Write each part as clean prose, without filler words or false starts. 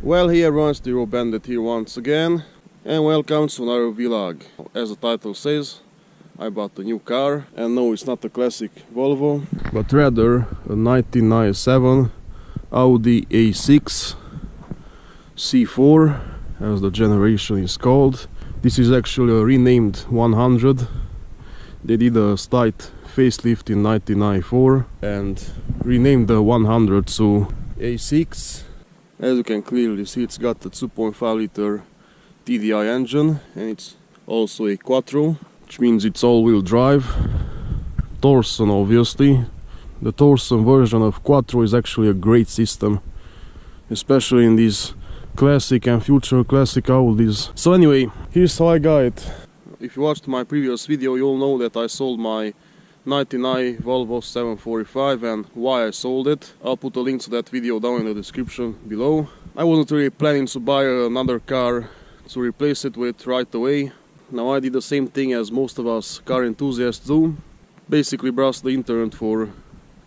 Well, here runs the Eurobandit here once again, and welcome to another vlog. As the title says, I bought a new car, and no, it's not a classic Volvo, but rather a 1997 Audi A6 C4, as the generation is called. This is actually a renamed 100. They did a slight facelift in 1994 and renamed the 100 to A6. As you can clearly see, it's got a 2.5 liter TDI engine, and it's also a Quattro, which means it's all-wheel drive. Torsen, obviously. The Torsen version of Quattro is actually a great system, especially in these classic and future classic Audis. So anyway, here's how I got it. If you watched my previous video, you'll know that I sold my 99 Volvo 745 and why I sold it. I'll put a link to that video down in the description below. I wasn't really planning to buy another car to replace it with right away. Now I did the same thing as most of us car enthusiasts do. Basically browse the internet for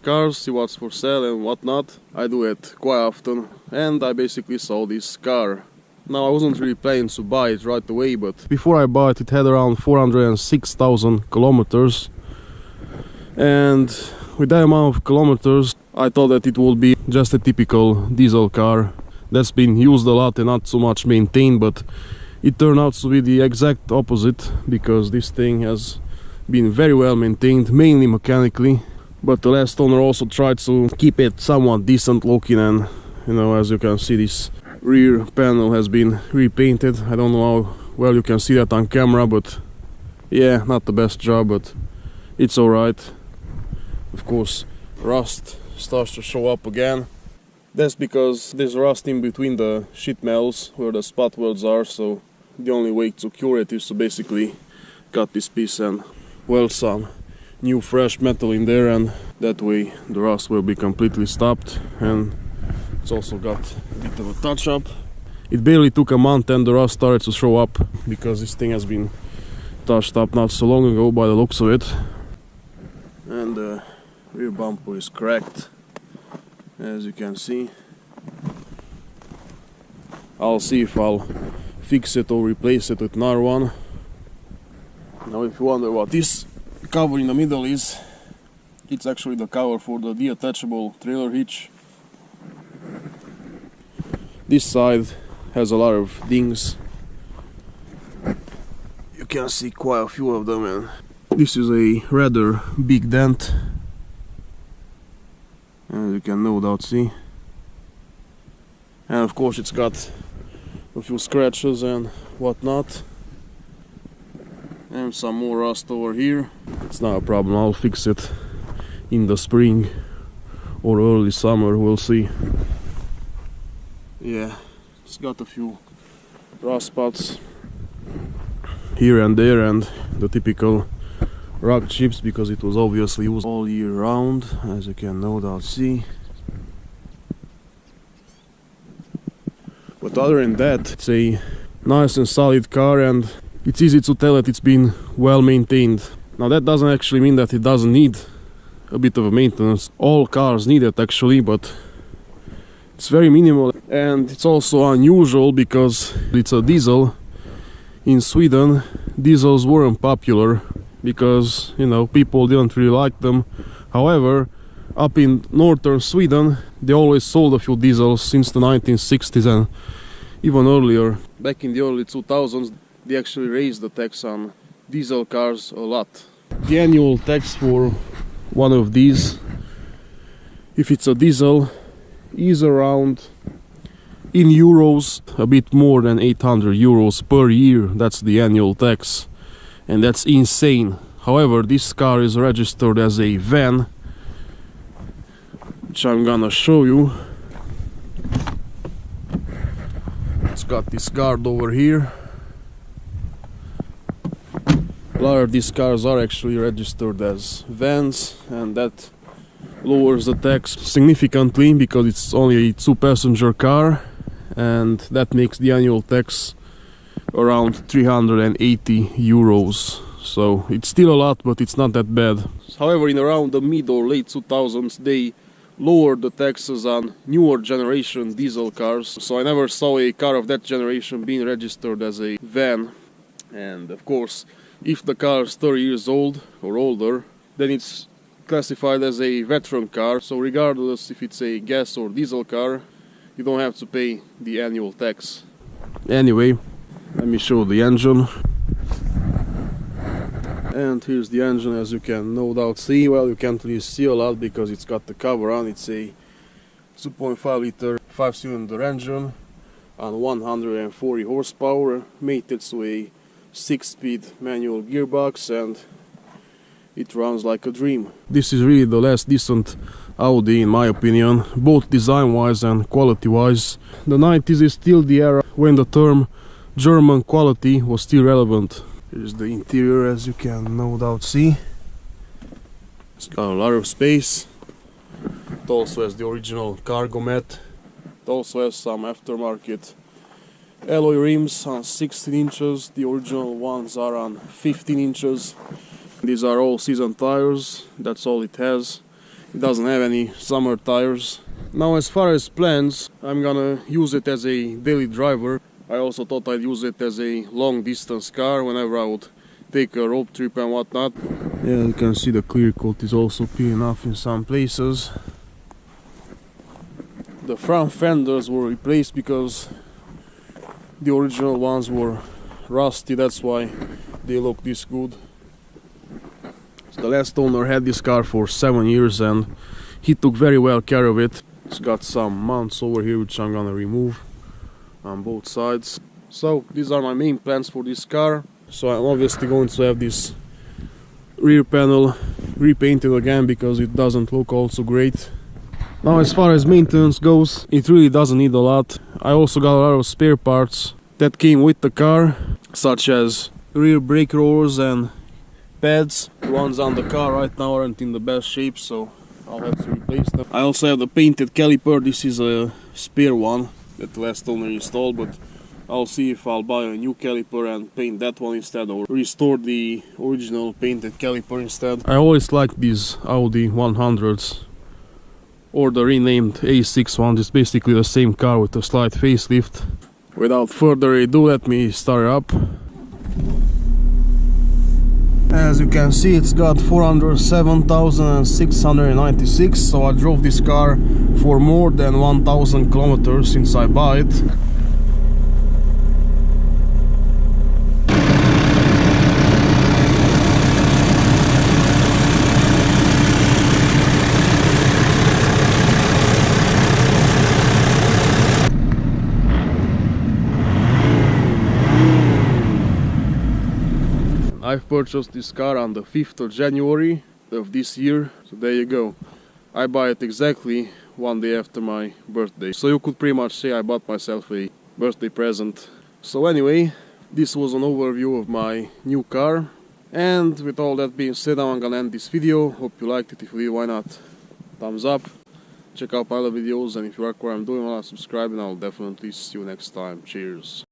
cars, see what's for sale and whatnot. I do it quite often, and I basically saw this car. Now I wasn't really planning to buy it right away, but before I bought it, it had around 406,000 kilometers. And with that amount of kilometers, I thought that it would be just a typical diesel car that's been used a lot and not so much maintained, but it turned out to be the exact opposite, because this thing has been very well maintained, mainly mechanically. But the last owner also tried to keep it somewhat decent looking, and you know, as you can see, this rear panel has been repainted. I don't know how well you can see that on camera, but yeah, not the best job, but it's alright. Of course, rust starts to show up again. That's because there's rust in between the sheet metals where the spot welds are, so the only way to cure it is to basically cut this piece and weld some new fresh metal in there, and that way the rust will be completely stopped. And it's also got a bit of a touch-up. It barely took a month and the rust started to show up, because this thing has been touched up not so long ago by the looks of it. And the rear bumper is cracked, as you can see. I'll see if I'll fix it or replace it with another one. Now if you wonder what this cover in the middle is, it's actually the cover for the detachable trailer hitch. This side has a lot of dings. You can see quite a few of them, and this is a rather big dent, as you can no doubt see. And of course it's got a few scratches and whatnot, and some more rust over here. It's not a problem, I'll fix it in the spring or early summer, we'll see. Yeah, it's got a few rust spots here and there, and the typical rock chips, because it was obviously used all year round, as you can no doubt see. But other than that, it's a nice and solid car, and it's easy to tell that it's been well maintained. Now that doesn't actually mean that it doesn't need a bit of a maintenance. All cars need it actually, but it's very minimal, and it's also unusual because it's a diesel. In Sweden, diesels weren't popular because, you know, people didn't really like them. However, up in northern Sweden, they always sold a few diesels since the 1960s and even earlier. Back in the early 2000s, they actually raised the tax on diesel cars a lot. The annual tax for one of these, if it's a diesel, is around, in euros, a bit more than 800 euros per year. That's the annual tax, and that's insane. However, this car is registered as a van, which I'm gonna show you. It's got this guard over here. A lot of these cars are actually registered as vans, and that lowers the tax significantly because it's only a two-passenger car, and that makes the annual tax around 380 euros. So it's still a lot, but it's not that bad. However, in around the mid or late 2000s, they lowered the taxes on newer generation diesel cars. So I never saw a car of that generation being registered as a van. And of course, if the car is 30 years old or older, then it's classified as a veteran car. So regardless if it's a gas or diesel car, you don't have to pay the annual tax. Anyway, let me show the engine. And here's the engine, as you can no doubt see. Well, you can't really see a lot because it's got the cover on. It's a 2.5 liter 5-cylinder engine on 140 horsepower, mated to a 6-speed manual gearbox, and it runs like a dream. This is really the last decent Audi in my opinion, both design wise and quality wise. The 90s is still the era when the term German quality was still relevant. Here's the interior, as you can no doubt see. It's got a lot of space. It also has the original cargo mat. It also has some aftermarket alloy rims on 16 inches. The original ones are on 15 inches. These are all season tires. That's all it has. It doesn't have any summer tires. Now, as far as plans, I'm gonna use it as a daily driver. I also thought I'd use it as a long distance car whenever I would take a road trip and whatnot. Yeah, you can see the clear coat is also peeling off in some places. The front fenders were replaced because the original ones were rusty, that's why they look this good. So the last owner had this car for 7 years and he took very well care of it. It's got some mounts over here which I'm gonna remove on both sides. So these are my main plans for this car. So I'm obviously going to have this rear panel repainted again because it doesn't look also great. Now, as far as maintenance goes, it really doesn't need a lot. I also got a lot of spare parts that came with the car, such as rear brake rollers and pads. The ones on the car right now aren't in the best shape, so I'll have to replace them. I also have the painted caliper. This is a spare one that the last owner installed, but I'll see if I'll buy a new caliper and paint that one instead, or restore the original painted caliper instead. I always liked these Audi 100s, or the renamed A6 one. It's basically the same car with a slight facelift. Without further ado, let me start it up. As you can see, it's got 407,696, so I drove this car for more than 1,000 kilometers since I bought it. I've purchased this car on the 5th of January of this year, so there you go. I buy it exactly one day after my birthday, so you could pretty much say I bought myself a birthday present. So anyway, this was an overview of my new car, and with all that being said, now I'm gonna end this video. Hope you liked it. If you did, why not? Thumbs up, check out my other videos, and if you like what I'm doing, why not subscribe, and I'll definitely see you next time. Cheers.